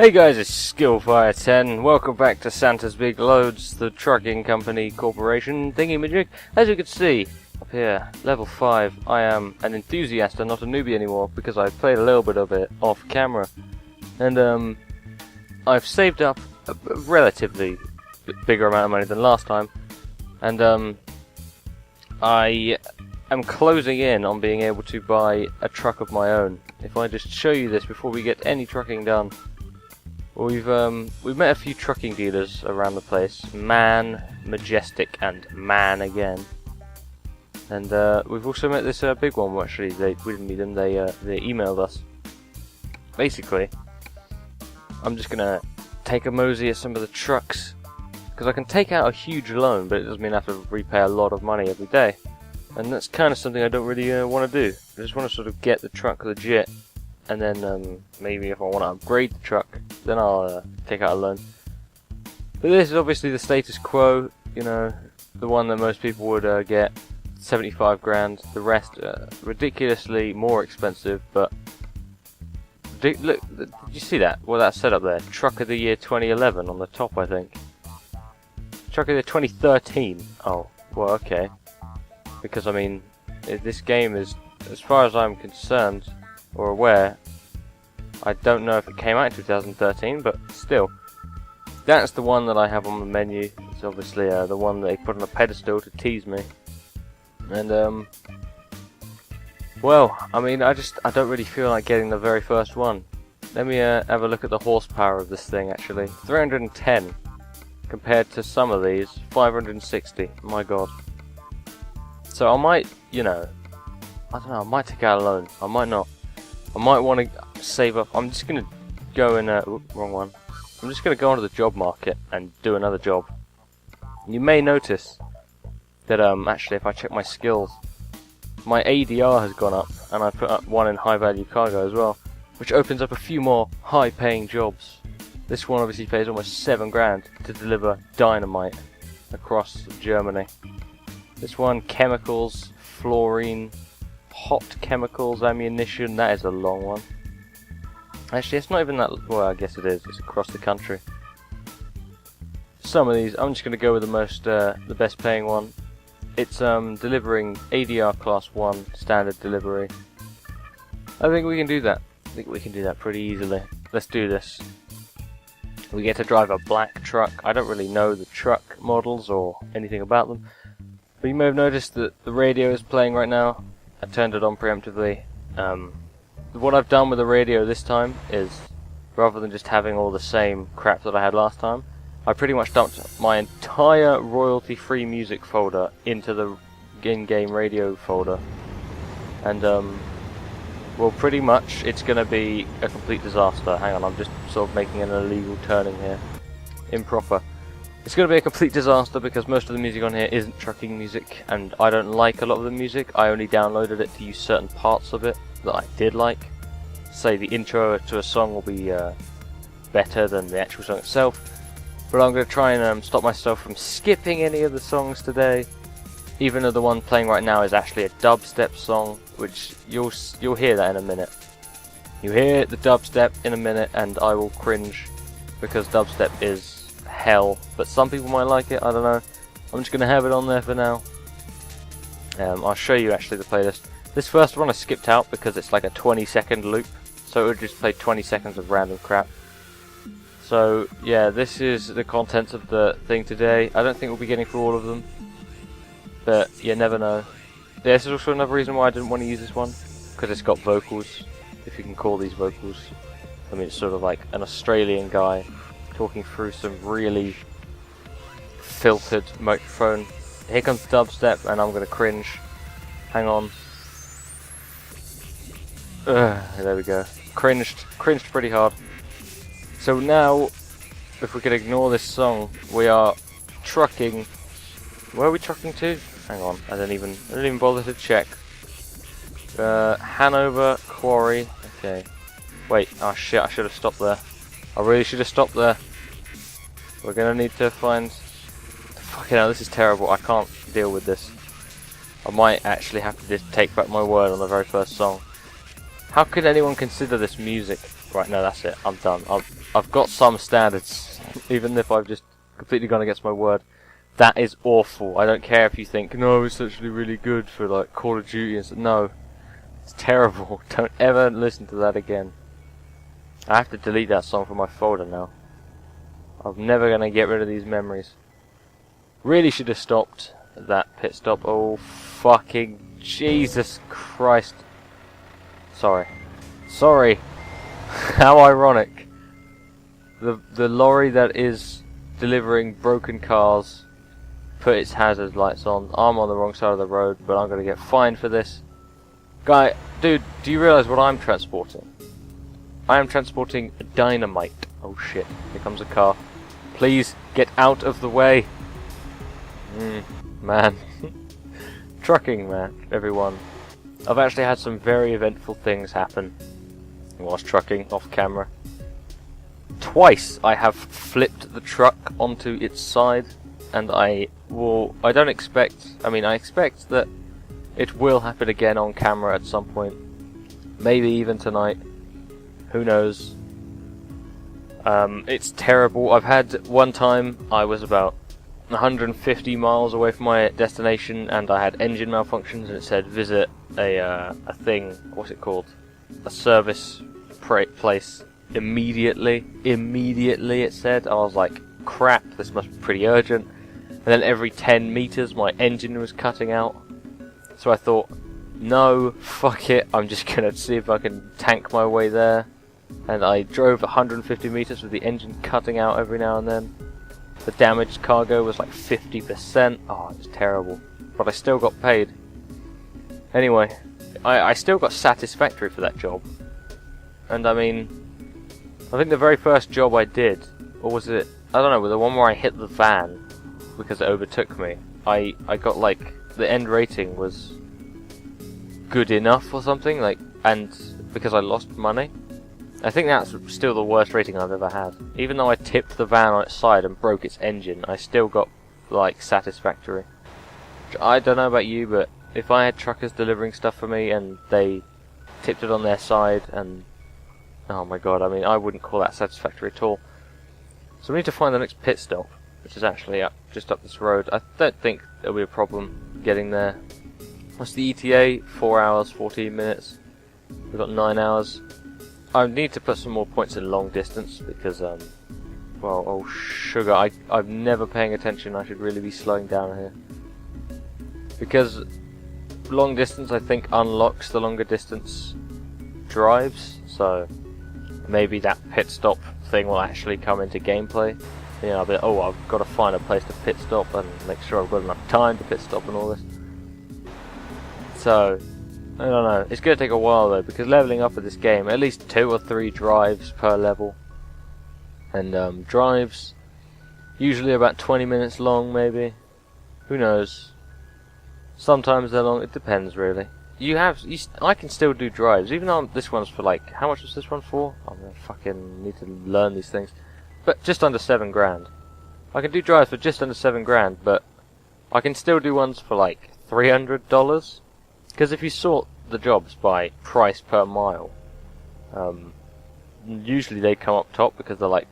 Hey guys, it's SkillFire10. Welcome back to Santa's Big Loads, the trucking company corporation thingy-majig. As you can see up here, level 5, I am an enthusiast and not a newbie anymore because I played a little bit of it off camera. And I've saved up a relatively bigger amount of money than last time. And I am closing in on being able to buy a truck of my own. If I just show you this before we get any trucking done. We've met a few trucking dealers around the place, Man, Majestic, and Man again. And we've also met this big one. Well, actually, we didn't meet them. They emailed us. Basically, I'm just gonna take a mosey at some of the trucks because I can take out a huge loan, but it doesn't mean I have to repay a lot of money every day. And that's kind of something I don't really want to do. I just want to sort of get the truck legit. And then maybe if I want to upgrade the truck, then I'll take out a loan. But this is obviously the status quo, you know, the one that most people would get, 75 grand. The rest ridiculously more expensive, but look, did you see that? Well, that's set up there. Truck of the year 2011 on the top, I think. Truck of the year 2013. Oh, well, okay. Because I mean, this game is, as far as I'm concerned or aware, I don't know if it came out in 2013, but still, that's the one that I have on the menu. It's obviously the one that they put on a pedestal to tease me. And well, I mean, I don't really feel like getting the very first one. Let me have a look at the horsepower of this thing. Actually, 310 compared to some of these, 560. My God. So I might, you know, I don't know. I might take out a loan. I might not. I might want to save up. I'm just going to go in wrong one. I'm just going to go onto the job market and do another job. You may notice that actually if I check my skills, my ADR has gone up, and I put up one in high value cargo as well, which opens up a few more high paying jobs. This one obviously pays almost 7 grand to deliver dynamite across Germany. This one, chemicals, fluorine, hot chemicals, ammunition, that is a long one. Actually, it's not even that, well, I guess it is, it's across the country. Some of these, I'm just going to go with the best paying one. It's delivering ADR class 1 standard delivery. I think we can do that. I think we can do that pretty easily. Let's do this. We get to drive a black truck. I don't really know the truck models or anything about them, but you may have noticed that the radio is playing right now. I turned it on preemptively. What I've done with the radio this time is, rather than just having all the same crap that I had last time, I pretty much dumped my entire royalty-free music folder into the in-game radio folder. And, well, pretty much it's going to be a complete disaster. Hang on, I'm just sort of making an illegal turning here. Improper. It's going to be a complete disaster because most of the music on here isn't trucking music, and I don't like a lot of the music. I only downloaded it to use certain parts of it that I did like. Say the intro to a song will be better than the actual song itself, but I'm going to try and stop myself from skipping any of the songs today, even though the one playing right now is actually a dubstep song, which you'll hear that in a minute. You hear the dubstep in a minute and I will cringe because dubstep is hell, but some people might like it, I don't know. I'm just going to have it on there for now. I'll show you actually the playlist. This first one I skipped out because it's like a 20-second loop, so it would just play 20 seconds of random crap. So yeah, this is the contents of the thing today. I don't think we'll be getting through all of them, but you never know. Yeah, this is also another reason why I didn't want to use this one, because it's got vocals, if you can call these vocals. I mean, it's sort of like an Australian guy talking through some really filtered microphone. Here comes dubstep and I'm gonna cringe. Hang on. There we go. Cringed pretty hard. So now, if we could ignore this song, we are trucking. Where are we trucking to? Hang on, I didn't even bother to check. Hanover Quarry. Okay. Wait, oh shit, I should have stopped there. I really should have stopped there. We're gonna need to find... Fucking hell, this is terrible. I can't deal with this. I might actually have to just take back my word on the very first song. How could anyone consider this music? Right, no, that's it. I'm done. I've got some standards, even if I've just completely gone against my word. That is awful. I don't care if you think, no, it's actually really good for like Call of Duty and stuff. No, it's terrible. Don't ever listen to that again. I have to delete that song from my folder now. I'm never gonna get rid of these memories. Really should have stopped that pit stop. Oh, fucking Jesus Christ. Sorry. Sorry. How ironic. The lorry that is delivering broken cars put its hazard lights on. I'm on the wrong side of the road, but I'm gonna get fined for this. Guy, dude, do you realise what I'm transporting? I am transporting dynamite. Oh shit, here comes a car. Please, get out of the way. Man. Trucking, man, everyone. I've actually had some very eventful things happen whilst trucking off camera. Twice I have flipped the truck onto its side, and I expect that it will happen again on camera at some point. Maybe even tonight. Who knows? It's terrible. I've had one time I was about 150 miles away from my destination and I had engine malfunctions and it said visit a thing, what's it called? A service place immediately it said. I was like, crap, this must be pretty urgent. And then every 10 meters my engine was cutting out. So I thought, no, fuck it, I'm just gonna see if I can tank my way there. And I drove 150 meters with the engine cutting out every now and then. The damaged cargo was like 50%. Oh, it was terrible. But I still got paid. Anyway, I still got satisfactory for that job. And I mean, I think the very first job I did, or was it, I don't know, the one where I hit the van because it overtook me, I got like, the end rating was good enough or something, like, and because I lost money. I think that's still the worst rating I've ever had. Even though I tipped the van on its side and broke its engine, I still got, like, satisfactory. I don't know about you, but if I had truckers delivering stuff for me and they tipped it on their side and... oh my god, I mean, I wouldn't call that satisfactory at all. So we need to find the next pit stop, which is actually just up this road. I don't think there'll be a problem getting there. What's the ETA? 4 hours, 14 minutes. We've got 9 hours. I need to put some more points in long distance because, well, oh sugar, I'm never paying attention. I should really be slowing down here. Because long distance, I think, unlocks the longer distance drives, so maybe that pit stop thing will actually come into gameplay. You know, I'll be like, oh, I've got to find a place to pit stop and make sure I've got enough time to pit stop and all this. So, I don't know, it's going to take a while though, because leveling up at this game, at least 2 or 3 drives per level. And drives, usually about 20 minutes long maybe. Who knows? Sometimes they're long, it depends really. I can still do drives, even though this one's for like, how much was this one for? I'm going to fucking need to learn these things. But just under 7 grand. I can do drives for just under 7 grand, but I can still do ones for like $300. Because if you sort the jobs by price per mile, usually they come up top because they're like,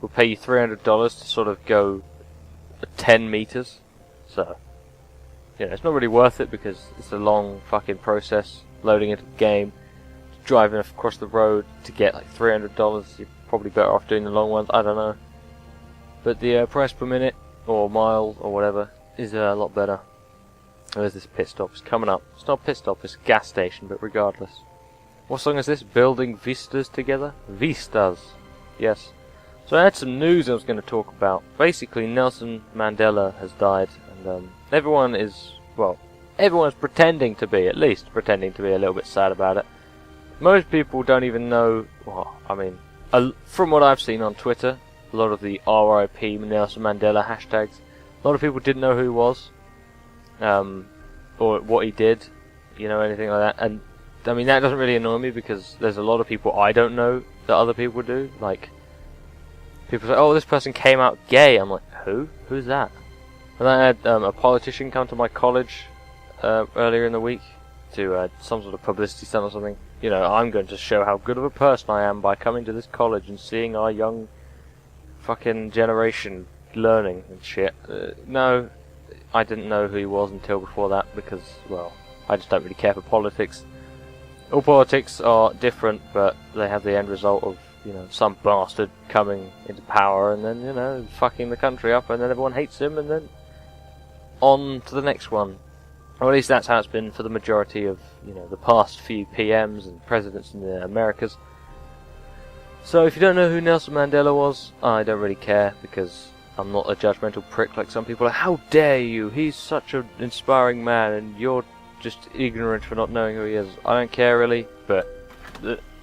we'll pay you $300 to sort of go 10 meters. So, you know, it's not really worth it because it's a long fucking process loading into the game, driving across the road to get like $300. You're probably better off doing the long ones, I don't know. But the price per minute, or mile, or whatever, is a lot better. Where's this pit stop? It's coming up. It's not a pit stop, it's a gas station, but regardless. What song is this? Building Vistas Together? Vistas. Yes. So I had some news I was going to talk about. Basically, Nelson Mandela has died, and everyone is, well, everyone's pretending to be, at least pretending to be a little bit sad about it. Most people don't even know, well, I mean, from what I've seen on Twitter, a lot of the RIP Nelson Mandela hashtags, a lot of people didn't know who he was. Or what he did, you know, anything like that. And I mean, that doesn't really annoy me because there's a lot of people I don't know that other people do. Like, people say, oh, this person came out gay. I'm like, who? Who's that? And I had a politician come to my college earlier in the week, to some sort of publicity stunt or something. You know, I'm going to show how good of a person I am by coming to this college and seeing our young fucking generation learning and shit. No, I didn't know who he was until before that because, well, I just don't really care for politics. All politics are different, but they have the end result of, you know, some bastard coming into power and then, you know, fucking the country up, and then everyone hates him, and then on to the next one. Or at least that's how it's been for the majority of, you know, the past few PMs and presidents in the Americas. So if you don't know who Nelson Mandela was, I don't really care, because I'm not a judgmental prick like some people are. How dare you? He's such an inspiring man, and you're just ignorant for not knowing who he is. I don't care really, but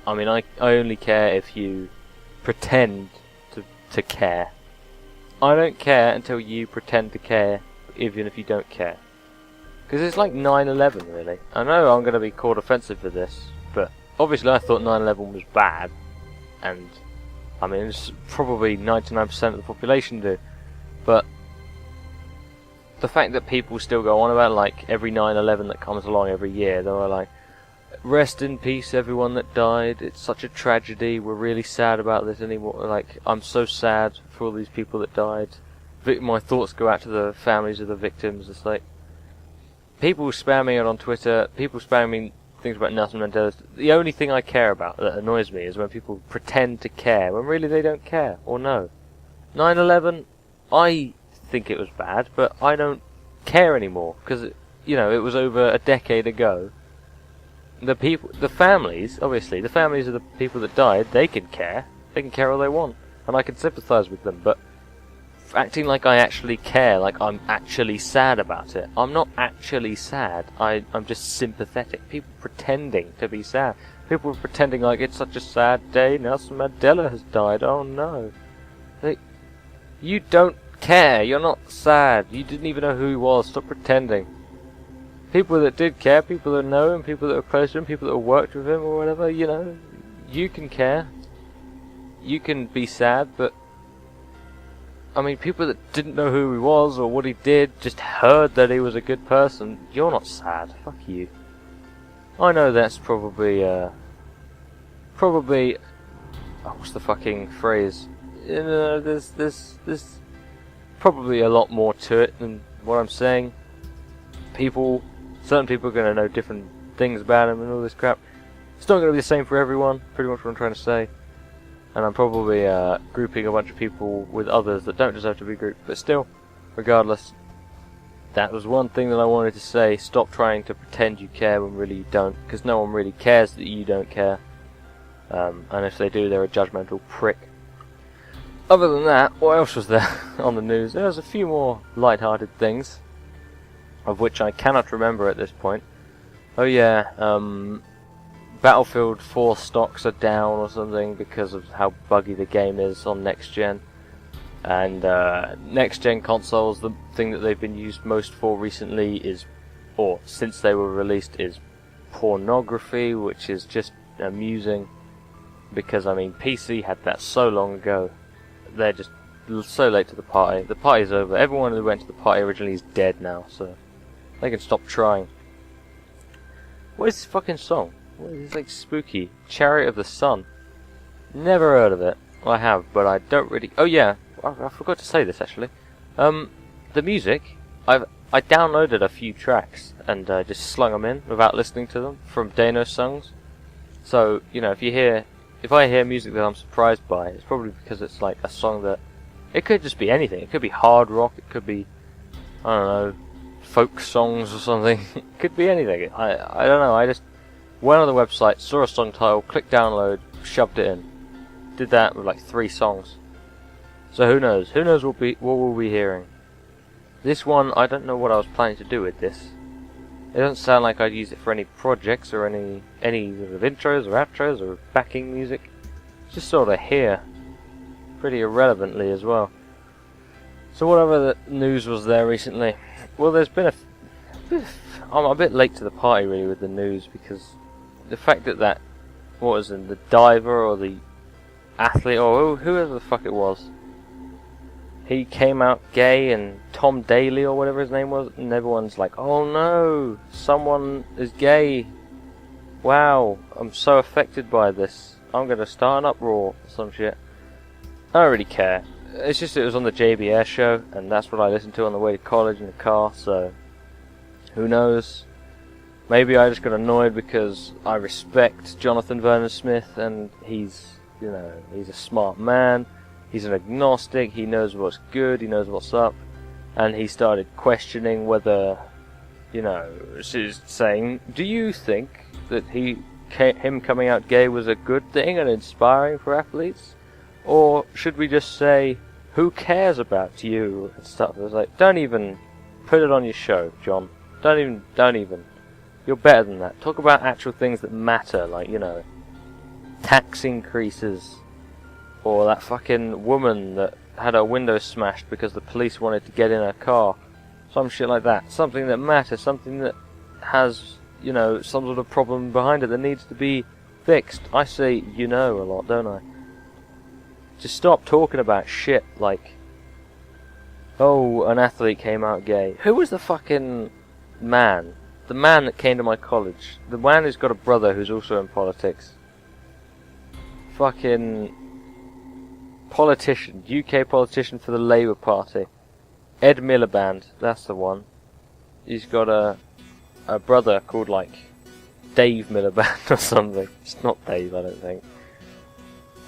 I mean, I only care if you pretend to care. I don't care until you pretend to care, even if you don't care. Because it's like 9/11 really. I know I'm going to be called offensive for this, but obviously I thought 9/11 was bad, and I mean it's probably 99% of the population do, but the fact that people still go on about, like, every 9/11 that comes along every year, they're like, rest in peace everyone that died, it's such a tragedy, we're really sad about this anymore, like, I'm so sad for all these people that died, my thoughts go out to the families of the victims. It's like, people spamming it on Twitter, people spamming things about Nelson Mandela. The only thing I care about that annoys me is when people pretend to care, when really they don't care, or know. 9/11, I think it was bad, but I don't care anymore, because, you know, it was over a decade ago. The people, the families, obviously, the families of the people that died, they can care all they want, and I can sympathise with them, but acting like I actually care, like I'm actually sad about it. I'm not actually sad, I'm just sympathetic. People pretending to be sad. People are pretending like it's such a sad day, Nelson Mandela has died, oh no. You don't care, you're not sad, you didn't even know who he was, stop pretending. People that did care, people that know him, people that were close to him, people that worked with him or whatever, you know, you can care. You can be sad, but I mean, people that didn't know who he was or what he did, just heard that he was a good person, you're not sad, fuck you. I know that's probably, oh, what's the fucking phrase? There's probably a lot more to it than what I'm saying. Certain people are going to know different things about him and all this crap. It's not going to be the same for everyone, pretty much what I'm trying to say. And I'm probably grouping a bunch of people with others that don't deserve to be grouped, but still, regardless, that was one thing that I wanted to say. Stop trying to pretend you care when really you don't, because no one really cares that you don't care. And if they do, they're a judgmental prick. Other than that, what else was there on the news? There was a few more light-hearted things, of which I cannot remember at this point. Oh yeah, Battlefield 4 stocks are down or something because of how buggy the game is on next gen. And next gen consoles, the thing that they've been used most for recently is, or since they were released, is pornography, which is just amusing. Because, I mean, PC had that so long ago. They're just so late to the party. The party's over. Everyone who went to the party originally is dead now, so they can stop trying. What is this fucking song? What is this, like, spooky? Chariot of the Sun. Never heard of it. Well, I have, but I don't really... Oh yeah, I forgot to say this actually. The music, I downloaded a few tracks and just slung them in without listening to them from Dano songs. So, you know, if I hear music that I'm surprised by, it's probably because it's like a song that... It could just be anything. It could be hard rock, it could be, I don't know, folk songs or something. It could be anything. I don't know, I just went on the website, saw a song title, clicked download, shoved it in. Did that with like 3 songs. So who knows? Who knows what we'll be hearing. This one, I don't know what I was planning to do with this. It doesn't sound like I'd use it for any projects or any sort of intros or outros or backing music. It's just sort of here. Pretty irrelevantly as well. So whatever the news was there recently. Well, there's been I'm a bit late to the party really with the news, because the fact that what was in the diver or the athlete or whoever the fuck it was, he came out gay, and Tom Daly or whatever his name was, and everyone's like, oh no, someone is gay. Wow, I'm so affected by this. I'm gonna start an uproar or some shit. I don't really care. It's just it was on the JBS show, and that's what I listened to on the way to college in the car, so who knows? Maybe I just got annoyed because I respect Jonathan Vernon Smith, and he's, you know, he's a smart man. He's an agnostic, he knows what's good, he knows what's up, and he started questioning whether, you know, saying, do you think that him coming out gay was a good thing and inspiring for athletes? Or should we just say, who cares about you and stuff? I was like, don't even put it on your show, John. Don't even. You're better than that. Talk about actual things that matter, like, you know, tax increases, or that fucking woman that had her window smashed because the police wanted to get in her car. Some shit like that. Something that matters, something that has, you know, some sort of problem behind it that needs to be fixed. I say, you know, a lot, don't I? Just stop talking about shit like, oh, an athlete came out gay. Who was the fucking man? The man that came to my college. The man who's got a brother who's also in politics. Fucking politician. UK politician for the Labour Party. Ed Miliband. That's the one. He's got a brother called, like, Dave Miliband or something. It's not Dave, I don't think.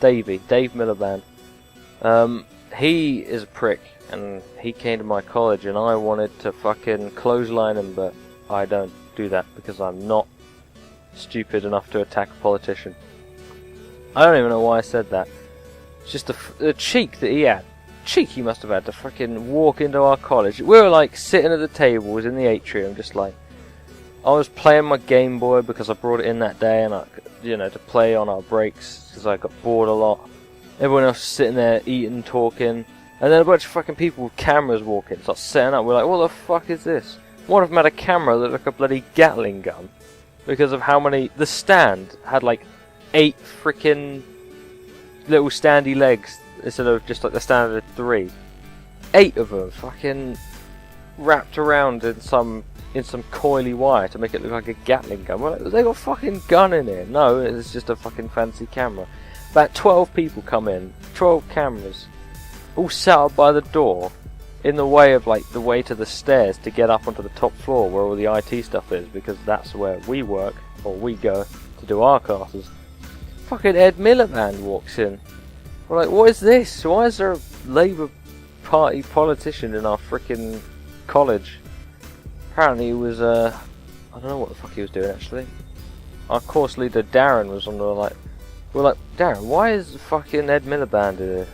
Dave Miliband. He is a prick, and he came to my college, and I wanted to fucking clothesline him, but I don't do that because I'm not stupid enough to attack a politician. I don't even know why I said that. It's just the cheek that he had. Cheek he must have had to fucking walk into our college. We were like sitting at the tables in the atrium, just like, I was playing my Game Boy because I brought it in that day, and you know, to play on our breaks because I got bored a lot. Everyone else was sitting there eating, talking, and then a bunch of fucking people with cameras walk in, start setting up. We're like, what the fuck is this? One of them had a camera that looked like a bloody Gatling gun because of how many. The stand had like 8 freaking little standy legs instead of just like the standard 3. 8 of them fucking wrapped around in some coily wire to make it look like a Gatling gun. We're like, they got a fucking gun in here. No, it's just a fucking fancy camera. About 12 people come in, 12 cameras, all set up by the door, in the way of like the way to the stairs to get up onto the top floor where all the IT stuff is, because that's where we work, or we go to do our classes. Fucking Ed Miliband walks in. We're like, what is this? Why is there a Labour Party politician in our freaking college? Apparently he was, I don't know what the fuck he was doing actually. Our course leader Darren was on the like, we're like, Darren, why is fucking Ed Miliband here?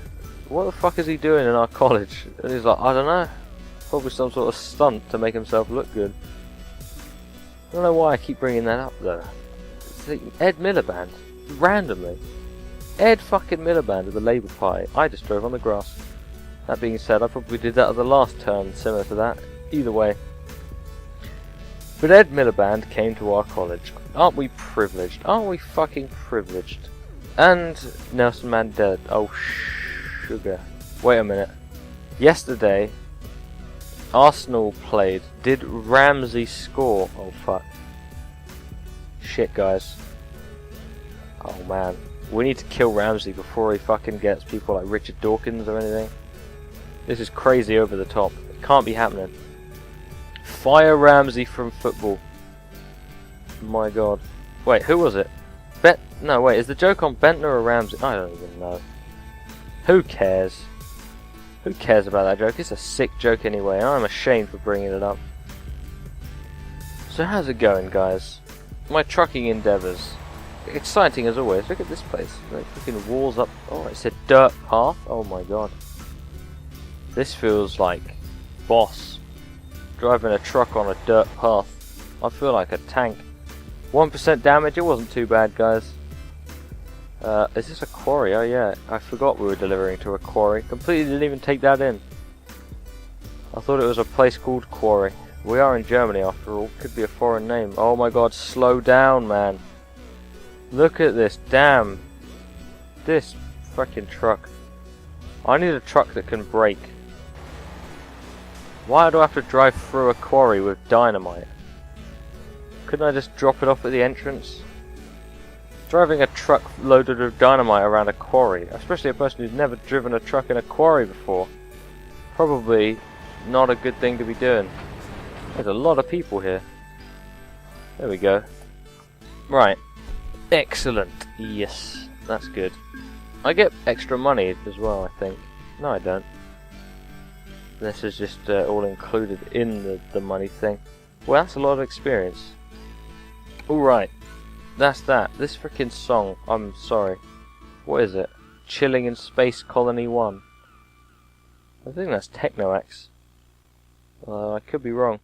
What the fuck is he doing in our college? And he's like, I don't know. Probably some sort of stunt to make himself look good. I don't know why I keep bringing that up though. It's like Ed Miliband, randomly. Ed fucking Miliband of the Labour Party. I just drove on the grass. That being said, I probably did that at the last turn, similar to that. Either way. But Ed Miliband came to our college. Aren't we privileged? Aren't we fucking privileged? And Nelson Mandela. Oh, sugar. Wait a minute. Yesterday, Arsenal played. Did Ramsey score? Oh, fuck. Shit, guys. Oh, man. We need to kill Ramsey before he fucking gets people like Richard Dawkins or anything. This is crazy over the top. It can't be happening. Fire Ramsey from football. My god. Wait, who was it? No, wait, is the joke on Bentner or Ramsey? I don't even know. Who cares? Who cares about that joke? It's a sick joke anyway, and I'm ashamed for bringing it up. So how's it going, guys? My trucking endeavours. Exciting as always. Look at this place. Like freaking walls up. Oh, it's a dirt path. Oh my god. This feels like boss. Driving a truck on a dirt path. I feel like a tank. 1% damage. It wasn't too bad, guys. Is this a quarry? Oh yeah, I forgot we were delivering to a quarry. Completely didn't even take that in. I thought it was a place called Quarry. We are in Germany after all. Could be a foreign name. Oh my god, slow down, man. Look at this, damn. This fucking truck. I need a truck that can brake. Why do I have to drive through a quarry with dynamite? Couldn't I just drop it off at the entrance? Driving a truck loaded with dynamite around a quarry, especially a person who's never driven a truck in a quarry before, probably not a good thing to be doing. There's a lot of people here. There we go. Right. Excellent. Yes, that's good. I get extra money as well, I think. No, I don't. This is just all included in the money thing. Well, that's a lot of experience. Alright. That's that. This freaking song, I'm sorry. What is it? Chilling in Space Colony 1. I think that's Techno X. I could be wrong.